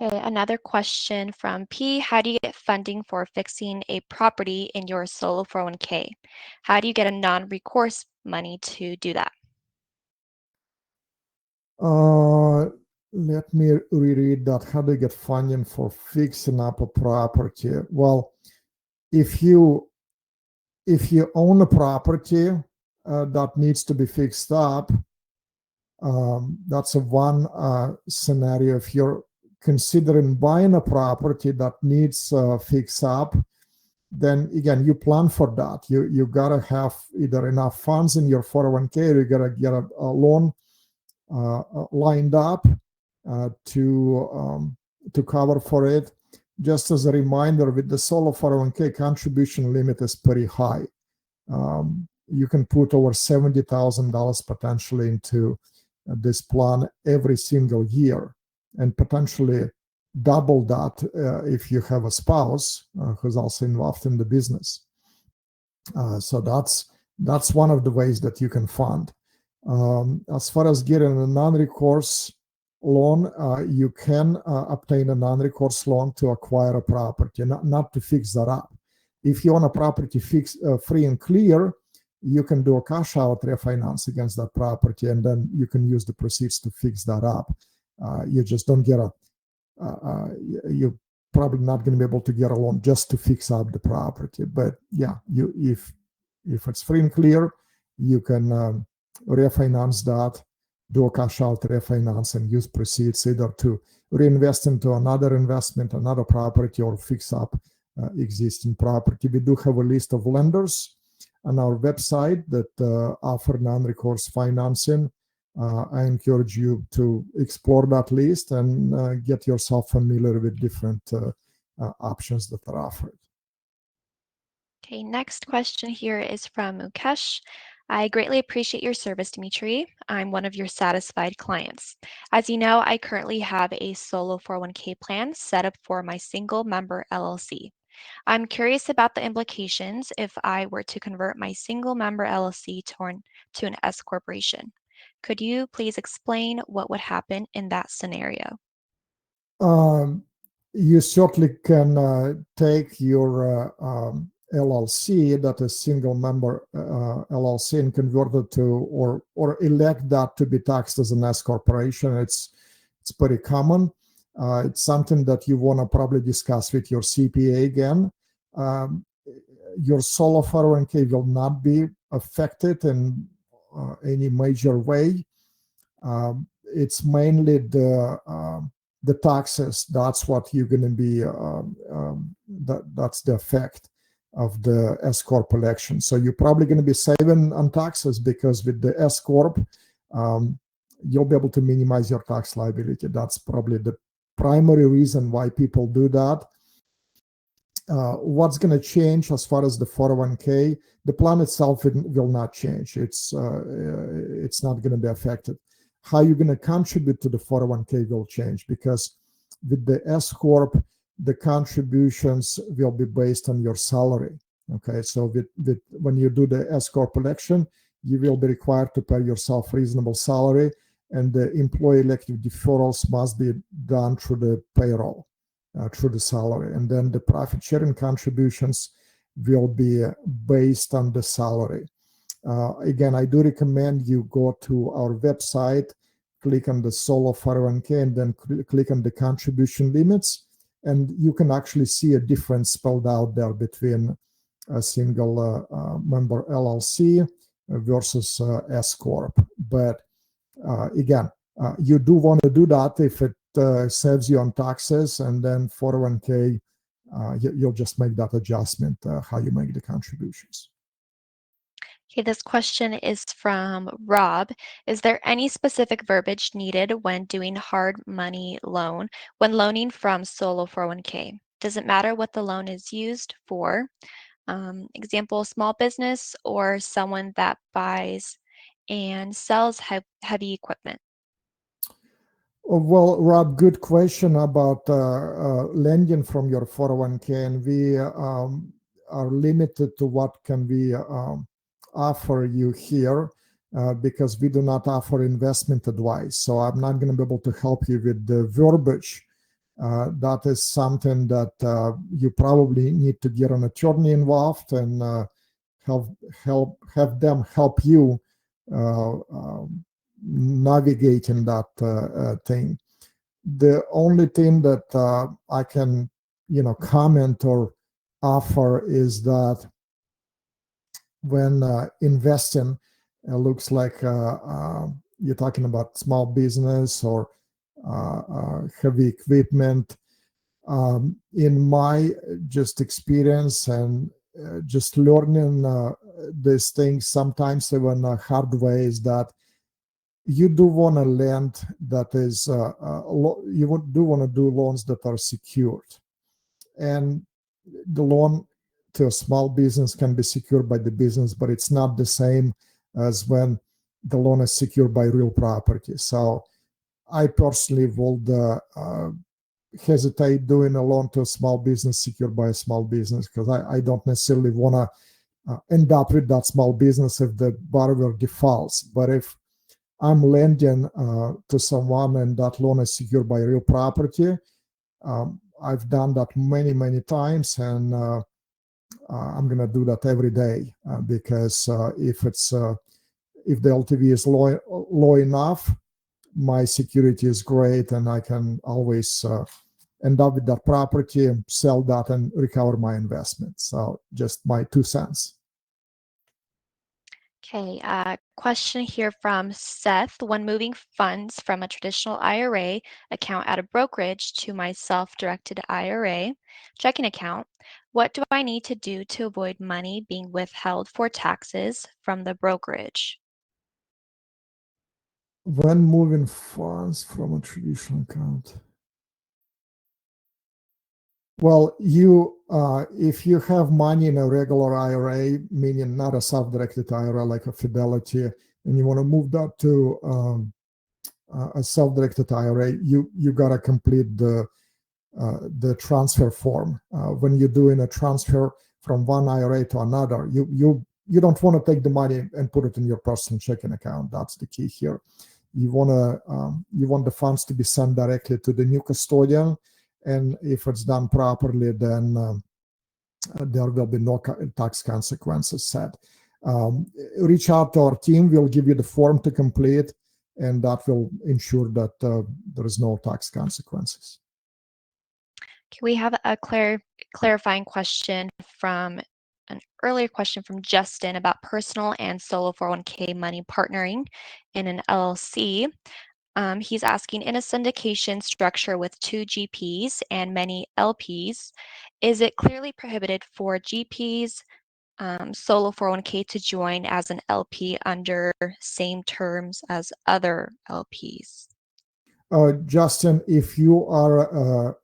Okay, another question from P. How do you get funding for fixing a property in your solo 401k? How do you get a non-recourse money to do that? Let me reread that. How do you get funding for fixing up a property? Well, if you own a property that needs to be fixed up, that's a one scenario. If you're considering buying a property that needs fix up, then again, you plan for that. You gotta have either enough funds in your 401k, or you gotta get a loan lined up to cover for it. Just as a reminder, with the solo 401k, contribution limit is pretty high. You can put over $70,000 potentially into this plan every single year, and potentially double that if you have a spouse who's also involved in the business. So that's one of the ways that you can fund. As far as getting a non-recourse loan, you can obtain a non-recourse loan to acquire a property, not to fix that up. If you own a property free and clear, you can do a cash out refinance against that property, and then you can use the proceeds to fix that up. You just don't get you're probably not going to be able to get a loan just to fix up the property. But yeah, if it's free and clear, you can refinance that, do a cash out refinance, and use proceeds either to reinvest into another investment, another property, or fix up existing property. We do have a list of lenders on our website that offer non-recourse financing. I encourage you to explore that list and get yourself familiar with different options that are offered. Okay, next question here is from Mukesh. I greatly appreciate your service, Dmitry. I'm one of your satisfied clients. As you know, I currently have a solo 401k plan set up for my single member LLC. I'm curious about the implications if I were to convert my single member LLC to an S corporation. Could you please explain what would happen in that scenario? You certainly can take your LLC, that is single member LLC, and convert it to or elect that to be taxed as an S corporation. It's pretty common. It's something that you want to probably discuss with your CPA again. Your solo 401k will not be affected in any major way. It's mainly the taxes. That's what you're going to be. That's the effect of the S corp election. So you're probably going to be saving on taxes, because with the S corp, you'll be able to minimize your tax liability. That's probably the primary reason why people do that. What's going to change as far as the 401k? The plan itself will not change. It's not going to be affected. How you're going to contribute to the 401k will change, because with the S corp, the contributions will be based on your salary. Okay, so when you do the S corp election, you will be required to pay yourself reasonable salary, and the employee elective deferrals must be done through the payroll. through the salary. And then the profit sharing contributions will be based on the salary. Again, I do recommend you go to our website, click on the Solo 401k, and then click on the contribution limits. And you can actually see a difference spelled out there between a single member LLC versus S Corp. But again, you do want to do that if it saves you on taxes, and then 401k, you'll just make that adjustment how you make the contributions. Okay, this question is from Rob. Is there any specific verbiage needed when doing hard money loan when loaning from Solo 401k? Does it matter what the loan is used for? Example, small business or someone that buys and sells heavy equipment? Well, Rob, good question about lending from your 401k, and we are limited to what can we offer you here because we do not offer investment advice. So I'm not going to be able to help you with the verbiage. That is something that you probably need to get an attorney involved and have them help you navigating that thing. The only thing that I can, comment or offer is that when investing, it looks like you're talking about small business or heavy equipment. In my just experience and just learning these things, sometimes even hard way, is that you do want to lend that is, you do want to do loans that are secured. And the loan to a small business can be secured by the business, but it's not the same as when the loan is secured by real property. So I personally would hesitate doing a loan to a small business secured by a small business, because I don't necessarily want to end up with that small business if the borrower defaults. But if I'm lending to someone and that loan is secured by real property, I've done that many, many times, and I'm going to do that every day because if the LTV is low enough, my security is great, and I can always end up with that property, sell that, and recover my investment. So just my 2 cents. Okay, question here from Seth. When moving funds from a traditional IRA account at a brokerage to my self-directed IRA checking account, what do I need to do to avoid money being withheld for taxes from the brokerage? When moving funds from a traditional account, well, if you have money in a regular IRA, meaning not a self-directed IRA like a Fidelity, and you want to move that to a self-directed IRA, you got to complete the transfer form. When you're doing a transfer from one IRA to another, you don't want to take the money and put it in your personal checking account. That's the key here. You want the funds to be sent directly to the new custodian, and if it's done properly, then there will be no tax consequences set. Reach out to our team. We'll give you the form to complete, and that will ensure that there is no tax consequences. Okay, we have a clarifying question from an earlier question from Justin about personal and solo 401k money partnering in an LLC. He's asking, in a syndication structure with 2 GPs and many LPs, is it clearly prohibited for GPs, solo 401k to join as an LP under same terms as other LPs? Justin, if you are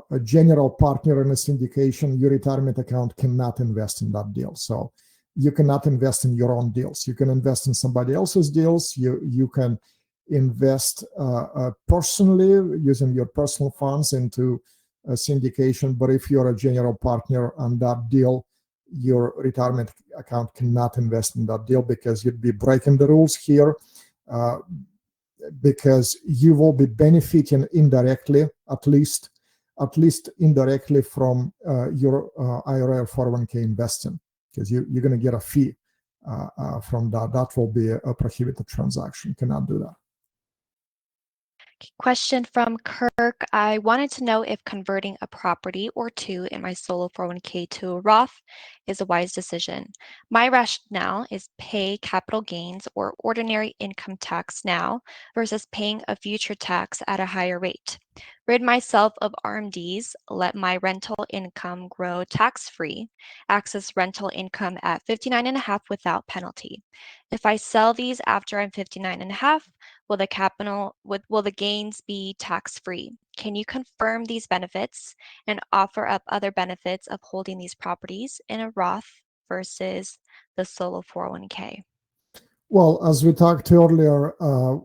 a general partner in a syndication, your retirement account cannot invest in that deal. So you cannot invest in your own deals. You can invest in somebody else's deals. You can invest personally using your personal funds into a syndication. But if you're a general partner on that deal, your retirement account cannot invest in that deal, because you'd be breaking the rules here. Because you will be benefiting indirectly, at least, at least indirectly from your IRA or 401k investing, because you're going to get a fee from that. That will be a prohibited transaction. You cannot do that. Question from Kirk. I wanted to know if converting a property or two in my solo 401k to a Roth is a wise decision. My rationale is pay capital gains or ordinary income tax now versus paying a future tax at a higher rate. Rid myself of RMDs, let my rental income grow tax-free, access rental income at 59.5 without penalty. If I sell these after I'm 59.5, will the gains be tax-free? Can you confirm these benefits and offer up other benefits of holding these properties in a Roth versus the solo 401k? Well, as we talked earlier,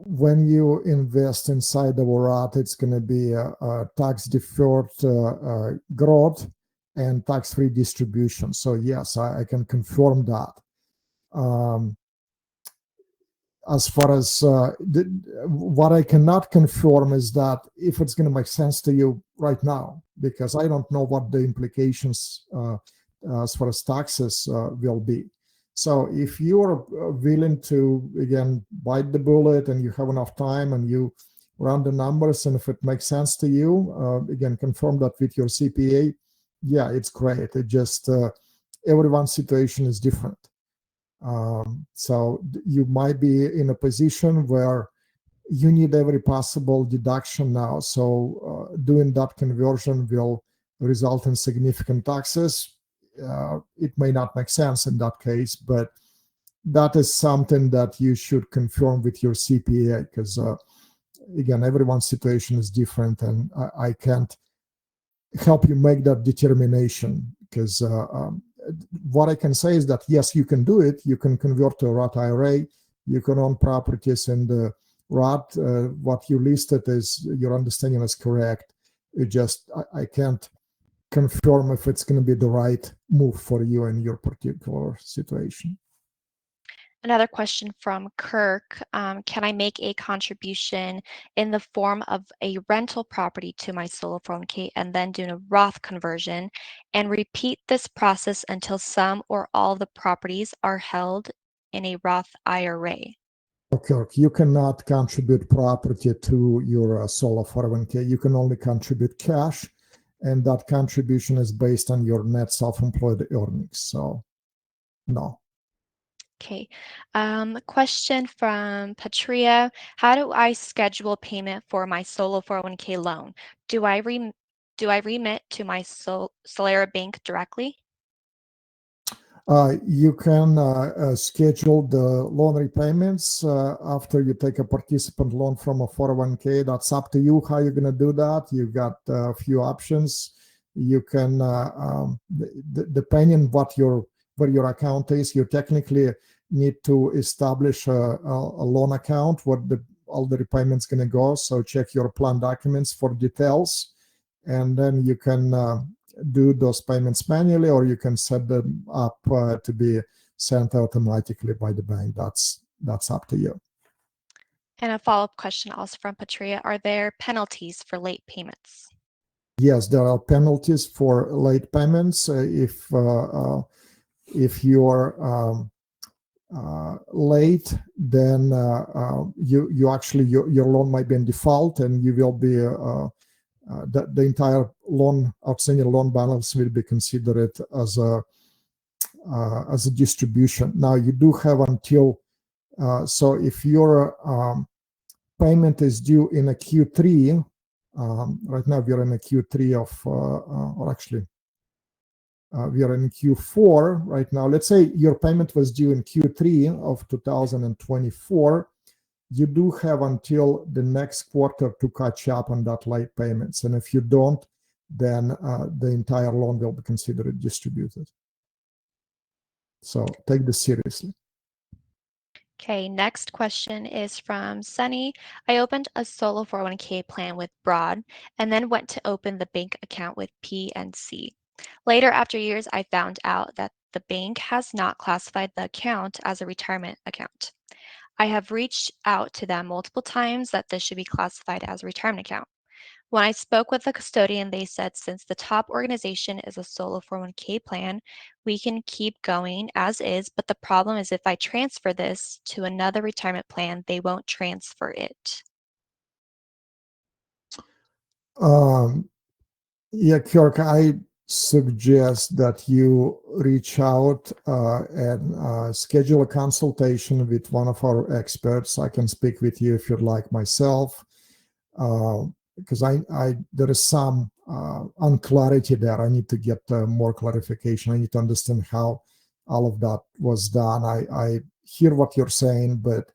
when you invest inside the Roth, it's going to be a tax-deferred growth and tax-free distribution. So yes, I can confirm that. As far as what I cannot confirm is that if it's going to make sense to you right now, because I don't know what the implications as far as taxes will be. So if you're willing to, again, bite the bullet and you have enough time and you run the numbers, and if it makes sense to you, again, confirm that with your CPA, yeah, it's great. It just, everyone's situation is different. So you might be in a position where you need every possible deduction now. So doing that conversion will result in significant taxes. It may not make sense in that case, but that is something that you should confirm with your CPA, because again, everyone's situation is different, and I can't help you make that determination, because what I can say is that yes, you can do it. You can convert to a Roth IRA. You can own properties in the Roth. What you listed is, your understanding is correct. It just, I can't confirm if it's going to be the right move for you in your particular situation. Another question from Kirk. Can I make a contribution in the form of a rental property to my solo 401k and then do a Roth conversion and repeat this process until some or all of the properties are held in a Roth IRA? Okay, you cannot contribute property to your solo 401k. You can only contribute cash, and that contribution is based on your net self-employed earnings. So, no. Okay. Question from Patria. How do I schedule payment for my solo 401k loan? Do I remit to my Solera bank directly? You can schedule the loan repayments after you take a participant loan from a 401k. That's up to you how you're going to do that. You've got a few options. You can, depending what where your account is, you technically need to establish a loan account where all the repayments going to go. So check your plan documents for details, and then you can do those payments manually, or you can set them up to be sent automatically by the bank. That's up to you. And a follow-up question also from Patria. Are there penalties for late payments? Yes, there are penalties for late payments. If you're late, then you actually, your loan might be in default, and you will be the entire outstanding loan balance will be considered as a distribution. Now you do have until, so if your payment is due in a Q3, right now we are in a Q3 of, or actually we are in Q4 right now. Let's say your payment was due in Q3 of 2024. You do have until the next quarter to catch up on that late payments. And if you don't, then the entire loan will be considered distributed. So take this seriously. Okay, next question is from Sunny. I opened a solo 401k plan with Broad and then went to open the bank account with PNC. Later, after years, I found out that the bank has not classified the account as a retirement account. I have reached out to them multiple times that this should be classified as a retirement account. When I spoke with the custodian, they said since the top organization is a solo 401k plan, we can keep going as is, but the problem is if I transfer this to another retirement plan, they won't transfer it. Yeah, Kirk, I suggest that you reach out and schedule a consultation with one of our experts. I can speak with you if you'd like myself, because there is some unclarity there. I need to get more clarification. I need to understand how all of that was done. I hear what you're saying, but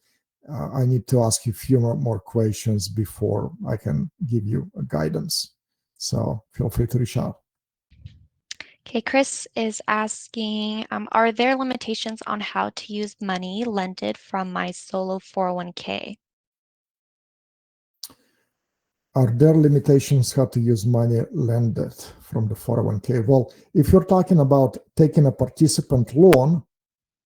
I need to ask you a few more questions before I can give you a guidance. So feel free to reach out. Okay, Chris is asking, are there limitations on how to use money lended from my solo 401k? Are there limitations how to use money lended from the 401k? Well, if you're talking about taking a participant loan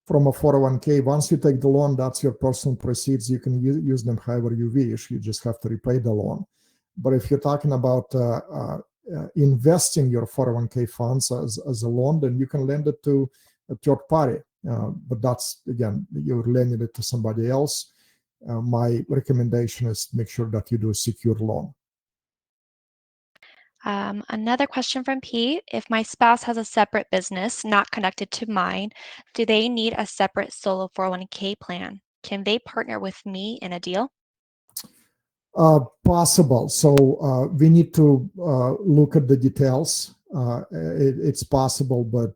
from a 401k, once you take the loan, that's your personal proceeds. You can use them however you wish. You just have to repay the loan. But if you're talking about investing your 401k funds as a loan, then you can lend it to a third party. But that's, again, you're lending it to somebody else. My recommendation is make sure that you do a secure loan. Another question from Pete. If my spouse has a separate business not connected to mine, do they need a separate solo 401k plan? Can they partner with me in a deal? Possible. So we need to look at the details. It's possible, but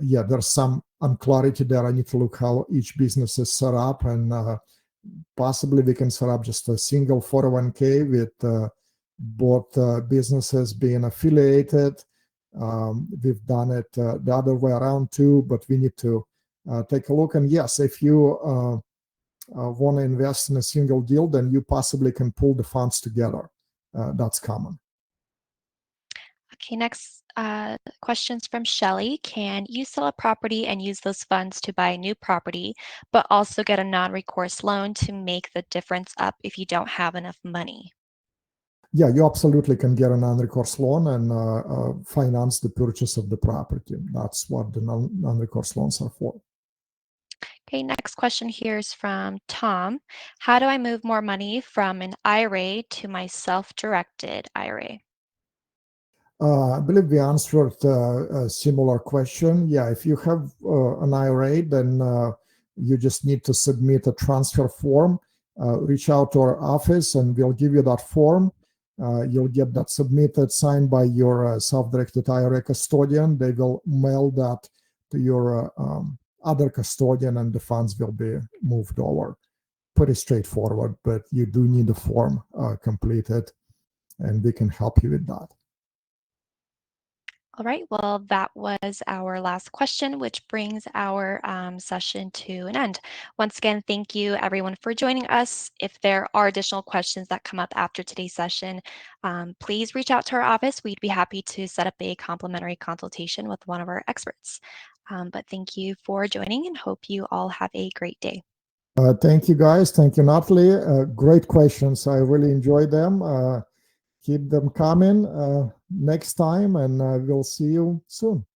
yeah, there's some unclarity there. I need to look how each business is set up, and possibly we can set up just a single 401k with both businesses being affiliated. We've done it the other way around too, but we need to take a look. And yes, if you want to invest in a single deal, then you possibly can pull the funds together. That's common. Okay, next questions from Shelly. Can you sell a property and use those funds to buy a new property, but also get a non-recourse loan to make the difference up if you don't have enough money? Yeah, you absolutely can get a non-recourse loan and finance the purchase of the property. That's what the non-recourse loans are for. Okay, next question here is from Tom. How do I move more money from an IRA to my self-directed IRA? I believe we answered a similar question. Yeah, if you have an IRA, then you just need to submit a transfer form. Reach out to our office and we'll give you that form. You'll get that submitted, signed by your self-directed IRA custodian. They will mail that to your other custodian and the funds will be moved over. Pretty straightforward, but you do need the form completed and we can help you with that. All right, well, that was our last question, which brings our session to an end. Once again, thank you everyone for joining us. If there are additional questions that come up after today's session, please reach out to our office. We'd be happy to set up a complimentary consultation with one of our experts. But thank you for joining and hope you all have a great day. Thank you, guys. Thank you, Natalie. Great questions. I really enjoyed them. Keep them coming next time, and we'll see you soon.